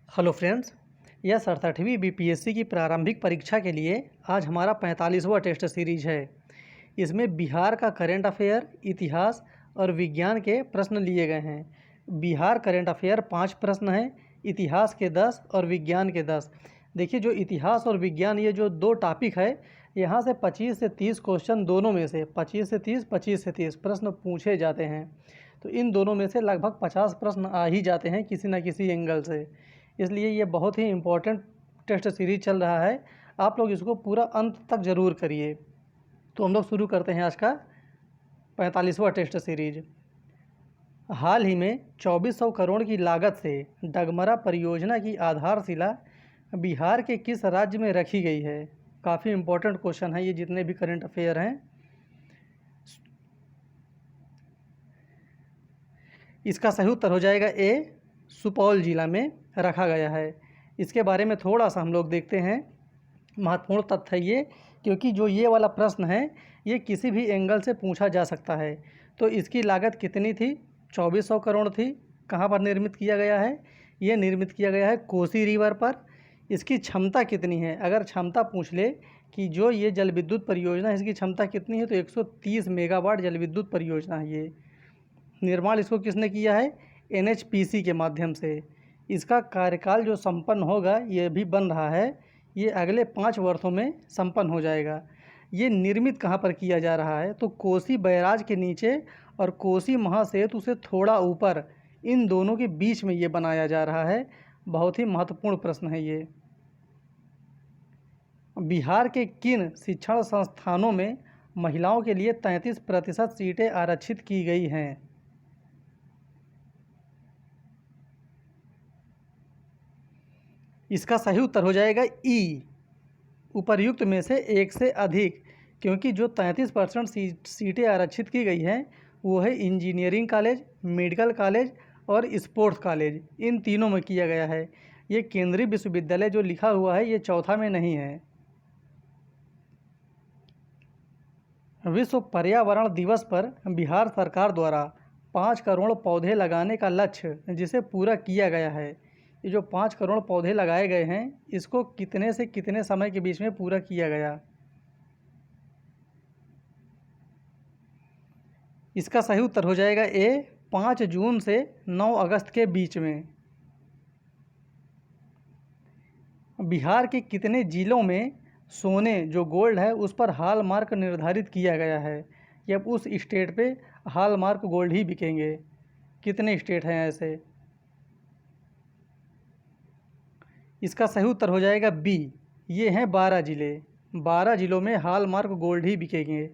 Hello friends, यह 67वीं BPSC की प्रारंभिक परीक्षा के लिए आज हमारा 45वां टेस्ट सीरीज है। इसमें बिहार का करंट अफेयर, इतिहास और विज्ञान के प्रश्न लिए गए हैं। बिहार करंट अफेयर 5 प्रश्न हैं, इतिहास के 10 और विज्ञान के 10। देखिए, जो इतिहास और विज्ञान ये जो दो टॉपिक है, यहाँ से 25 से 30 क्वेश्चन दोनों में से 25 से 30 प्रश्न पूछे जाते हैं। तो इन दोनों में से लगभग 50 प्रश्न आ ही जाते हैं किसी न किसी एंगल से। इसलिए ये बहुत ही इम्पोर्टेंट टेस्ट सीरीज चल रहा है। आप लोग इसको पूरा अंत तक ज़रूर करिए। तो हम लोग शुरू करते हैं आज का 45वां टेस्ट सीरीज। हाल ही में 2400 करोड़ की लागत से डगमरा परियोजना की आधारशिला बिहार के किस राज्य में रखी गई है? काफ़ी इम्पोर्टेंट क्वेश्चन है ये, जितने भी करंट अफेयर हैं। इसका सही उत्तर हो जाएगा ए, सुपौल जिला में रखा गया है। इसके बारे में थोड़ा सा हम लोग देखते हैं। महत्वपूर्ण तथ्य है ये, क्योंकि जो ये वाला प्रश्न है ये किसी भी एंगल से पूछा जा सकता है। तो इसकी लागत कितनी थी? 2400 करोड़ थी। कहाँ पर निर्मित किया गया है? ये निर्मित किया गया है कोसी रिवर पर। इसकी क्षमता कितनी है? अगर क्षमता पूछ ले कि जो ये जल विद्युत परियोजना है इसकी क्षमता कितनी है, तो 130 मेगावाट जल विद्युत परियोजना है ये। निर्माण इसको किसने किया है? एनएचपीसी के माध्यम से। इसका कार्यकाल जो संपन्न होगा, ये भी बन रहा है, ये अगले 5 वर्षों में संपन्न हो जाएगा। ये निर्मित कहाँ पर किया जा रहा है? तो कोसी बैराज के नीचे और कोसी महासेतु से थोड़ा ऊपर, इन दोनों के बीच में ये बनाया जा रहा है। बहुत ही महत्वपूर्ण प्रश्न है ये। बिहार के किन शिक्षण संस्थानों में महिलाओं के लिए 33% सीटें आरक्षित की गई हैं? इसका सही उत्तर हो जाएगा ई, उपर्युक्त में से एक से अधिक। क्योंकि जो 33% सीटें आरक्षित की गई हैं वो है इंजीनियरिंग कॉलेज, मेडिकल कॉलेज और स्पोर्ट्स कॉलेज। इन तीनों में किया गया है। ये केंद्रीय विश्वविद्यालय जो लिखा हुआ है ये चौथा में नहीं है। विश्व पर्यावरण दिवस पर बिहार सरकार द्वारा 5 करोड़ पौधे लगाने का लक्ष्य जिसे पूरा किया गया है, ये जो 5 करोड़ पौधे लगाए गए हैं इसको कितने से कितने समय के बीच में पूरा किया गया? इसका सही उत्तर हो जाएगा ए, 5 जून से 9 अगस्त के बीच में। बिहार के कितने जिलों में सोने जो गोल्ड है उस पर हॉलमार्क निर्धारित किया गया है? कि अब उस स्टेट पे हॉलमार्क गोल्ड ही बिकेंगे। कितने स्टेट हैं ऐसे? इसका सही उत्तर हो जाएगा बी, ये हैं 12 ज़िले। 12 ज़िलों में हॉलमार्क गोल्ड ही बिकेंगे।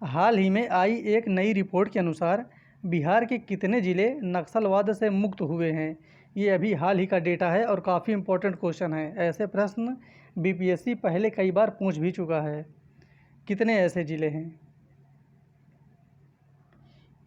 हाल ही में आई एक नई रिपोर्ट के अनुसार बिहार के कितने ज़िले नक्सलवाद से मुक्त हुए हैं? ये अभी हाल ही का डेटा है और काफ़ी इम्पोर्टेंट क्वेश्चन है। ऐसे प्रश्न बीपीएससी पहले कई बार पूछ भी चुका है। कितने ऐसे ज़िले हैं?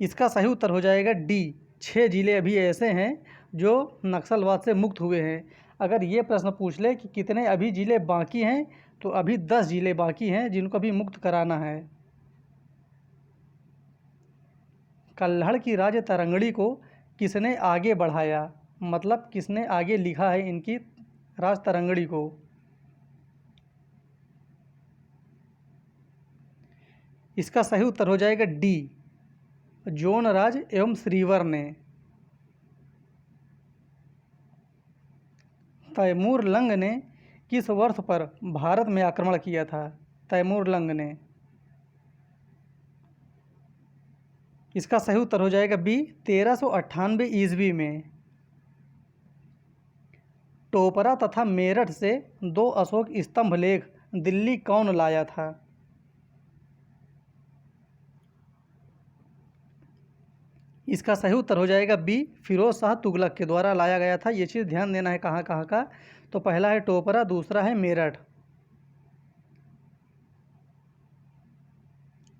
इसका सही उत्तर हो जाएगा डी, 6 ज़िले अभी ऐसे हैं जो नक्सलवाद से मुक्त हुए हैं। अगर ये प्रश्न पूछ ले कि कितने अभी ज़िले बाकी हैं, तो अभी 10 ज़िले बाकी हैं जिनको अभी मुक्त कराना है। कल्हड़ की राज तरंगड़ी को किसने आगे बढ़ाया? मतलब किसने आगे लिखा है इनकी राज तरंगड़ी को? इसका सही उत्तर हो जाएगा डी, जोनराज एवं श्रीवर ने। तैमूर लंग ने किस वर्ष पर भारत में आक्रमण किया था? तैमूर लंग ने। इसका सही उत्तर हो जाएगा बी, 1398 ईस्वी में। टोपरा तथा मेरठ से 2 अशोक स्तंभ लेख दिल्ली कौन लाया था? इसका सही उत्तर हो जाएगा बी, फिरोज शाह तुगलक के द्वारा लाया गया था। ये चीज़ ध्यान देना है कहाँ कहाँ का। तो पहला है टोपरा, दूसरा है मेरठ।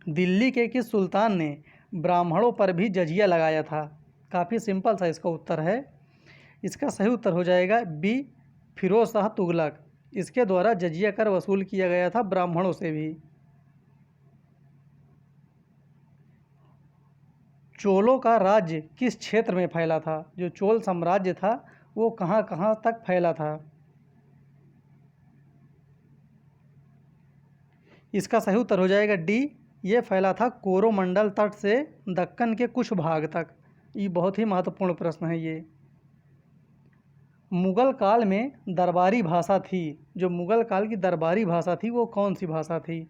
दिल्ली के किस सुल्तान ने ब्राह्मणों पर भी जजिया लगाया था? काफ़ी सिंपल सा इसका उत्तर है। इसका सही उत्तर हो जाएगा बी, फिरोज शाह तुगलक। इसके द्वारा जजिया कर वसूल किया गया था ब्राह्मणों से भी। चोलों का राज्य किस क्षेत्र में फैला था? जो चोल साम्राज्य था वो कहाँ कहाँ तक फैला था? इसका सही उत्तर हो जाएगा डी, ये फैला था कोरोमंडल तट से दक्कन के कुछ भाग तक। ये बहुत ही महत्वपूर्ण प्रश्न है ये। मुगल काल में दरबारी भाषा थी, जो मुगल काल की दरबारी भाषा थी वो कौन सी भाषा थी?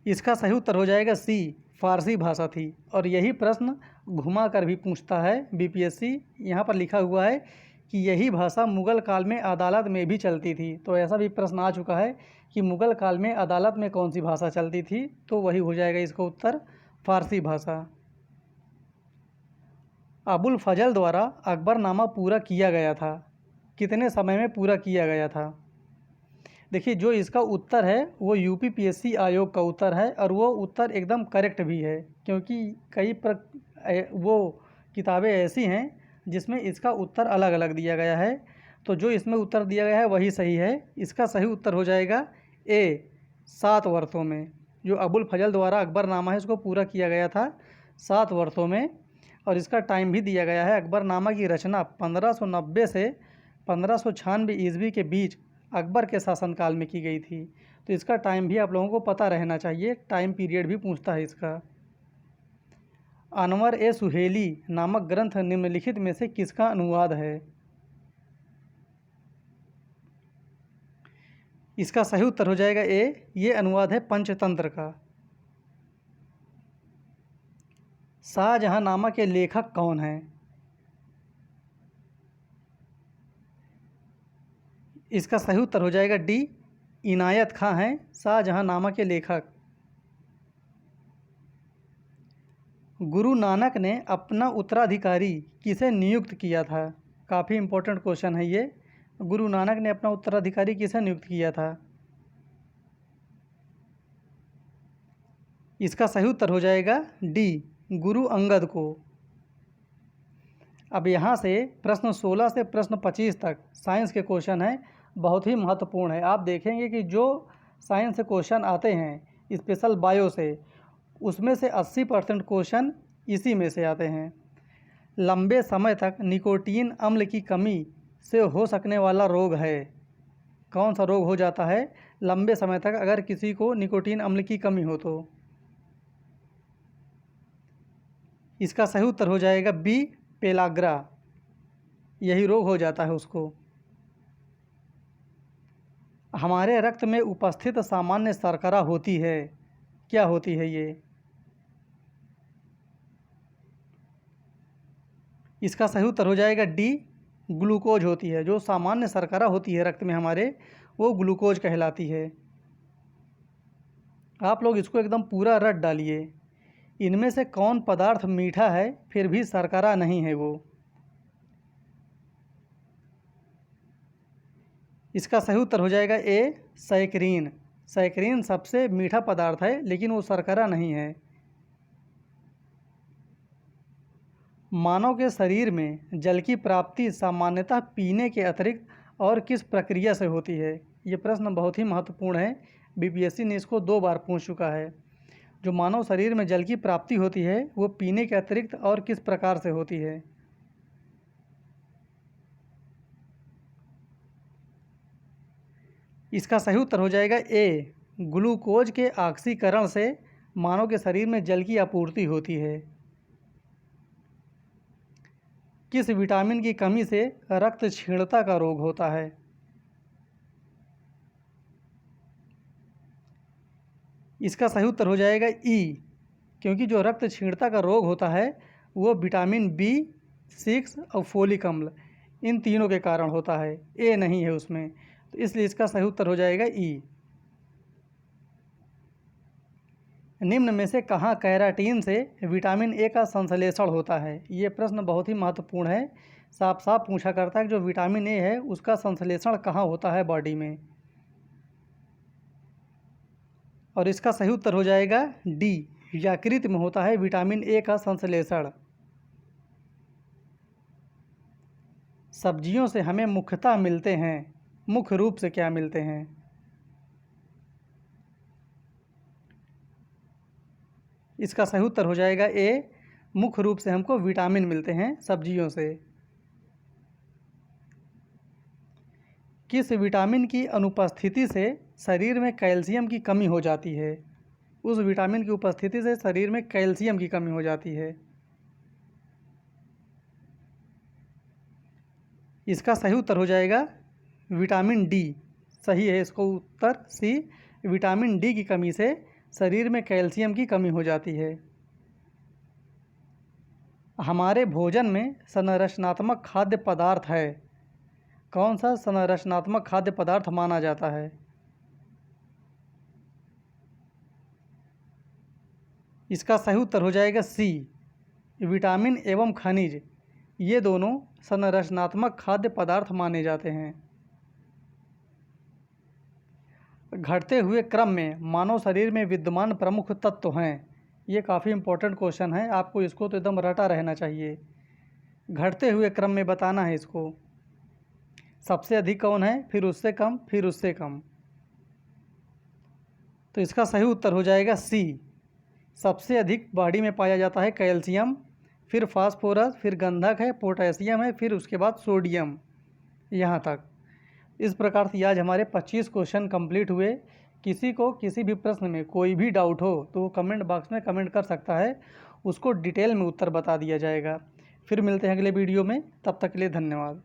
इसका सही उत्तर हो जाएगा सी, फारसी भाषा थी। और यही प्रश्न घुमा कर भी पूछता है बीपीएससी। यहाँ पर लिखा हुआ है कि यही भाषा मुगल काल में अदालत में भी चलती थी। तो ऐसा भी प्रश्न आ चुका है कि मुगल काल में अदालत में कौन सी भाषा चलती थी, तो वही हो जाएगा इसका उत्तर फारसी भाषा। अबुल फजल द्वारा अकबरनामा पूरा किया गया था, कितने समय में पूरा किया गया था? देखिए, जो इसका उत्तर है वो यूपीपीएससी आयोग का उत्तर है, और वो उत्तर एकदम करेक्ट भी है, क्योंकि वो किताबें ऐसी हैं जिसमें इसका उत्तर अलग अलग दिया गया है। तो जो इसमें उत्तर दिया गया है वही सही है। इसका सही उत्तर हो जाएगा ए, 7 वर्षों में। जो अबुल फजल द्वारा अकबरनामा है इसको पूरा किया गया था 7 वर्षों में। और इसका टाइम भी दिया गया है। अकबरनामा की रचना 1590 से 1596 ईस्वी के बीच अकबर के शासनकाल में की गई थी। तो इसका टाइम भी आप लोगों को पता रहना चाहिए, टाइम पीरियड भी पूछता है इसका। अनवर ए सुहेली नामक ग्रंथ निम्नलिखित में से किसका अनुवाद है? इसका सही उत्तर हो जाएगा ए, ये अनुवाद है पंचतंत्र का। शाहजहांनामा के लेखक कौन हैं? इसका सही उत्तर हो जाएगा डी, इनायत खां हैं शाहजहांनामा के लेखक। गुरु नानक ने अपना उत्तराधिकारी किसे नियुक्त किया था? काफ़ी इम्पोर्टेंट क्वेश्चन है ये। गुरु नानक ने अपना उत्तराधिकारी किसे नियुक्त किया था? इसका सही उत्तर हो जाएगा डी, गुरु अंगद को। अब यहाँ से प्रश्न 16 से प्रश्न 25 तक साइंस के क्वेश्चन हैं, बहुत ही महत्वपूर्ण है। आप देखेंगे कि जो साइंस से क्वेश्चन आते हैं स्पेशल बायो से, उसमें से 80% क्वेश्चन इसी में से आते हैं। लंबे समय तक निकोटीन अम्ल की कमी से हो सकने वाला रोग है, कौन सा रोग हो जाता है लंबे समय तक अगर किसी को निकोटीन अम्ल की कमी हो तो? इसका सही उत्तर हो जाएगा बी, पेलाग्रा। यही रोग हो जाता है उसको। हमारे रक्त में उपस्थित सामान्य शर्करा होती है, क्या होती है ये? इसका सही उत्तर हो जाएगा डी, ग्लूकोज होती है। जो सामान्य शर्करा होती है रक्त में हमारे, वो ग्लूकोज कहलाती है। आप लोग इसको एकदम पूरा रट डालिए। इनमें से कौन पदार्थ मीठा है फिर भी शर्करा नहीं है वो? इसका सही उत्तर हो जाएगा ए, सैकरीन। सैकरीन सबसे मीठा पदार्थ है लेकिन वो शर्करा नहीं है। मानव के शरीर में जल की प्राप्ति सामान्यतः पीने के अतिरिक्त और किस प्रक्रिया से होती है? ये प्रश्न बहुत ही महत्वपूर्ण है, बीपीएससी ने इसको 2 बार पूछ चुका है। जो मानव शरीर में जल की प्राप्ति होती है वो पीने के अतिरिक्त और किस प्रकार से होती है? इसका सही उत्तर हो जाएगा ए, ग्लूकोज के ऑक्सीकरण से मानव के शरीर में जल की आपूर्ति होती है। किस विटामिन की कमी से रक्त क्षीणता का रोग होता है? इसका सही उत्तर हो जाएगा ई, क्योंकि जो रक्त क्षीणता का रोग होता है वो विटामिन B6 और फोलिक अम्ल, इन तीनों के कारण होता है। ए नहीं है उसमें, तो इसलिए इसका सही उत्तर हो जाएगा ई। निम्न में से कहाँ कैराटीन से विटामिन ए का संश्लेषण होता है? ये प्रश्न बहुत ही महत्वपूर्ण है, साफ साफ पूछा करता है कि जो विटामिन ए है उसका संश्लेषण कहाँ होता है बॉडी में? और इसका सही उत्तर हो जाएगा डी, यकृत में होता है विटामिन ए का संश्लेषण। सब्जियों से हमें मुख्यतः मिलते हैं, मुख्य रूप से क्या मिलते हैं? इसका सही उत्तर हो जाएगा ए। मुख्य रूप से हमको विटामिन मिलते हैं सब्जियों से। किस विटामिन की अनुपस्थिति से शरीर में कैल्शियम की कमी हो जाती है? उस विटामिन की उपस्थिति से शरीर में कैल्शियम की कमी हो जाती है। इसका सही उत्तर हो जाएगा विटामिन डी। सही है इसको उत्तर सी। विटामिन डी की कमी से शरीर में कैल्शियम की कमी हो जाती है। हमारे भोजन में संरचनात्मक खाद्य पदार्थ है। कौन सा संरचनात्मक खाद्य पदार्थ माना जाता है? इसका सही उत्तर हो जाएगा सी। विटामिन एवं खनिज, ये दोनों संरचनात्मक खाद्य पदार्थ माने जाते हैं। घटते हुए क्रम में मानव शरीर में विद्यमान प्रमुख तत्व हैं। ये काफ़ी इम्पोर्टेंट क्वेश्चन है, आपको इसको तो एकदम रटा रहना चाहिए। घटते हुए क्रम में बताना है इसको। सबसे अधिक कौन है, फिर उससे कम, फिर उससे कम। तो इसका सही उत्तर हो जाएगा सी। सबसे अधिक बॉडी में पाया जाता है कैल्शियम, फिर फास्फोरस, फिर गंधक है, पोटेशियम है, फिर उसके बाद सोडियम। यहाँ तक। इस प्रकार से आज हमारे 25 क्वेश्चन कंप्लीट हुए। किसी को किसी भी प्रश्न में कोई भी डाउट हो तो वो कमेंट बॉक्स में कमेंट कर सकता है, उसको डिटेल में उत्तर बता दिया जाएगा। फिर मिलते हैं अगले वीडियो में, तब तक के लिए धन्यवाद।